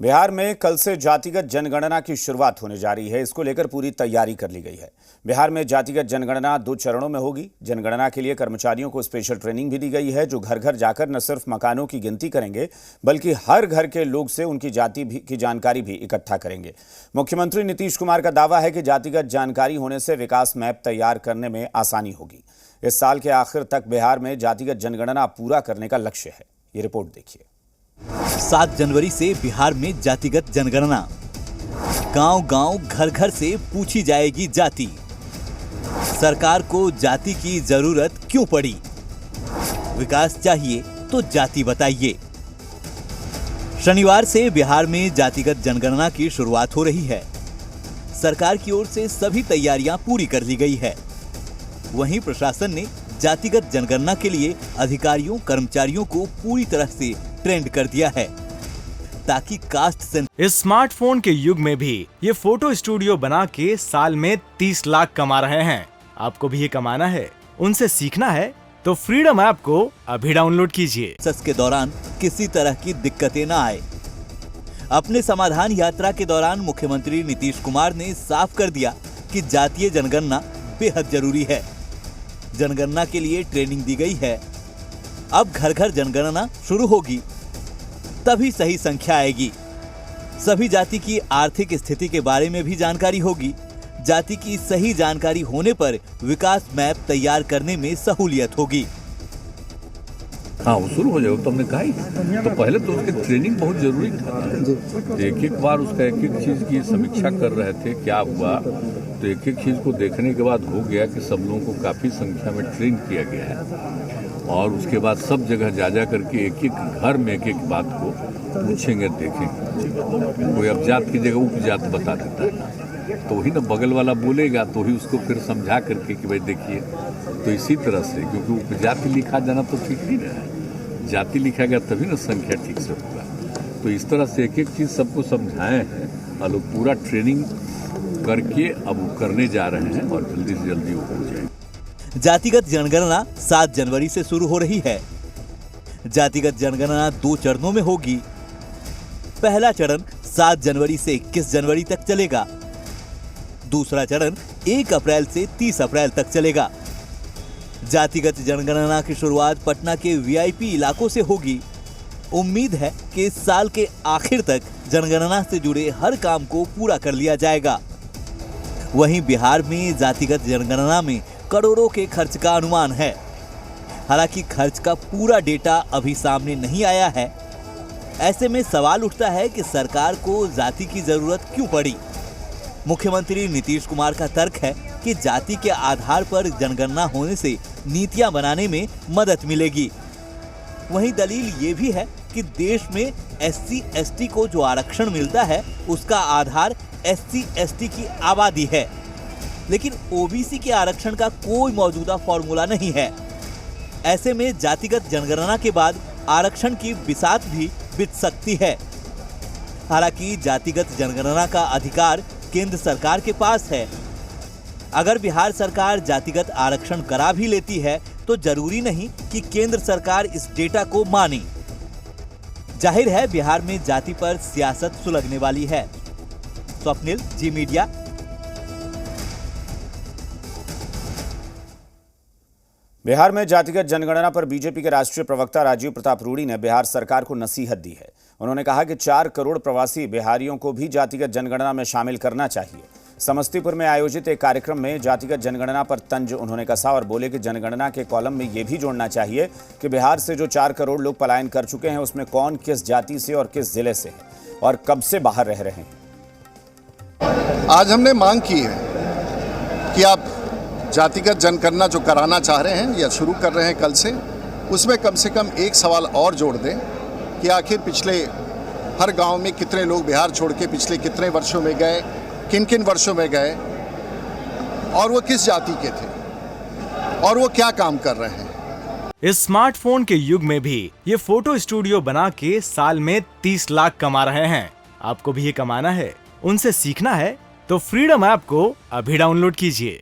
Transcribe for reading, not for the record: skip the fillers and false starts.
बिहार में कल से जातिगत जनगणना की शुरुआत होने जा रही है। इसको लेकर पूरी तैयारी कर ली गई है। बिहार में जातिगत जनगणना 2 चरणों में होगी। जनगणना के लिए कर्मचारियों को स्पेशल ट्रेनिंग भी दी गई है, जो घर घर जाकर न सिर्फ मकानों की गिनती करेंगे, बल्कि हर घर के लोग से उनकी जाति की जानकारी भी इकट्ठा करेंगे। मुख्यमंत्री नीतीश कुमार का दावा है कि जातिगत जानकारी होने से विकास मैप तैयार करने में आसानी होगी। इस साल के आखिर तक बिहार में जातिगत जनगणना पूरा करने का लक्ष्य है। ये रिपोर्ट देखिए। 7 जनवरी से बिहार में जातिगत जनगणना। गांव-गांव, घर-घर से पूछी जाएगी जाति। सरकार को जाति की जरूरत क्यों पड़ी? विकास चाहिए तो जाति बताइए। शनिवार से बिहार में जातिगत जनगणना की शुरुआत हो रही है। सरकार की ओर से सभी तैयारियां पूरी कर ली गई है। वहीं प्रशासन ने जातिगत जनगणना के लिए अधिकारियों कर्मचारियों को पूरी तरह से ट्रेंड कर दिया है, ताकि कास्ट इस स्मार्टफोन के युग में भी ये फोटो स्टूडियो बना के साल में 30 लाख कमा रहे हैं। आपको भी ये कमाना है, उनसे सीखना है तो फ्रीडम ऐप को अभी डाउनलोड कीजिए। सेंसस के दौरान किसी तरह की दिक्कतें न आए। अपने समाधान यात्रा के दौरान मुख्यमंत्री नीतीश कुमार ने साफ कर दिया कि जातीय जनगणना बेहद जरूरी है। जनगणना के लिए ट्रेनिंग दी गई है। अब घर घर जनगणना शुरू होगी, तभी सही संख्या आएगी। सभी जाति की आर्थिक स्थिति के बारे में भी जानकारी होगी। जाति की सही जानकारी होने पर विकास मैप तैयार करने में सहूलियत होगी। हाँ, वो शुरू हो जाएगा। तो हमने कहा ही, तो पहले तो उसकी ट्रेनिंग बहुत जरूरी था। एक एक बार उसका एक एक चीज की समीक्षा कर रहे थे, क्या हुआ। तो एक एक चीज को देखने के बाद हो गया कि सब लोगों को काफी संख्या में ट्रेन किया गया है, और उसके बाद सब जगह जा करके एक एक घर में एक एक बात को पूछेंगे, देखेंगे। कोई अब जात की जगह उपजात बता देता है, तो वही ना बगल वाला बोलेगा, तो ही उसको फिर समझा करके कि भाई देखिए। तो इसी तरह से, क्योंकि उपजाति लिखा जाना तो ठीक नहीं रहा, जाति लिखा गया तभी ना संख्या ठीक से होगा। तो इस तरह से एक एक चीज सबको समझाए हैं और लोग पूरा ट्रेनिंग करके अब करने जा रहे हैं, और जल्दी से जल्दी वो हो जाए। जातिगत जनगणना 7 जनवरी से शुरू हो रही है। जातिगत जनगणना 2 चरणों में होगी। पहला चरण 7 जनवरी से 21 जनवरी तक चलेगा। दूसरा चरण 1 अप्रैल से 30 अप्रैल तक चलेगा। जातिगत जनगणना की शुरुआत पटना के वीआईपी इलाकों से होगी। उम्मीद है कि इस साल के आखिर तक जनगणना से जुड़े हर काम को पूरा कर लिया जाएगा। वहीं बिहार में जातिगत जनगणना में करोड़ों के खर्च का अनुमान है। हालांकि खर्च का पूरा डेटा अभी सामने नहीं आया है। ऐसे में सवाल उठता है कि सरकार को जाति की जरूरत क्यों पड़ी। मुख्यमंत्री नीतीश कुमार का तर्क है कि जाति के आधार पर जनगणना होने से नीतियां बनाने में मदद मिलेगी। वहीं दलील ये भी है कि देश में SC/ST को जो आरक्षण मिलता है, उसका आधार SC/ST की आबादी है, लेकिन OBC के आरक्षण का कोई मौजूदा फॉर्मूला नहीं है। ऐसे में जातिगत जनगणना के बाद आरक्षण की बिसात भी बिछ सकती है। हालांकि जातिगत जनगणना का अधिकार केंद्र सरकार के पास है। अगर बिहार सरकार जातिगत आरक्षण करा भी लेती है, तो जरूरी नहीं कि केंद्र सरकार इस डेटा को माने। जाहिर है बिहार में जाति पर सियासत सुलगने वाली है। स्वप्निल, जी मीडिया। बिहार में जातिगत जनगणना पर बीजेपी के राष्ट्रीय प्रवक्ता राजीव प्रताप रूडी ने बिहार सरकार को नसीहत दी है। उन्होंने कहा कि 4 करोड़ प्रवासी बिहारियों को भी जातिगत जनगणना में शामिल करना चाहिए। समस्तीपुर में आयोजित एक कार्यक्रम में जातिगत जनगणना पर तंज उन्होंने कसा और बोले कि जनगणना के कॉलम में यह भी जोड़ना चाहिए कि बिहार से जो 4 करोड़ लोग पलायन कर चुके हैं, उसमें कौन किस जाति से और किस जिले से है और कब से बाहर रह रहे हैं। आज हमने मांग की है कि आप जातिगत जनगणना जो कराना चाह रहे हैं या शुरू कर रहे हैं कल से कम एक सवाल और जोड़ दें कि आखिर पिछले हर गांव में कितने लोग बिहार छोड़ के पिछले कितने वर्षों में गए, किन किन वर्षों में गए, और वो किस जाति के थे और वो क्या काम कर रहे हैं। इस स्मार्टफोन के युग में भी ये फोटो स्टूडियो बना के साल में 30 लाख कमा रहे हैं। आपको भी ये कमाना है, उनसे सीखना है तो फ्रीडम ऐप को अभी डाउनलोड कीजिए।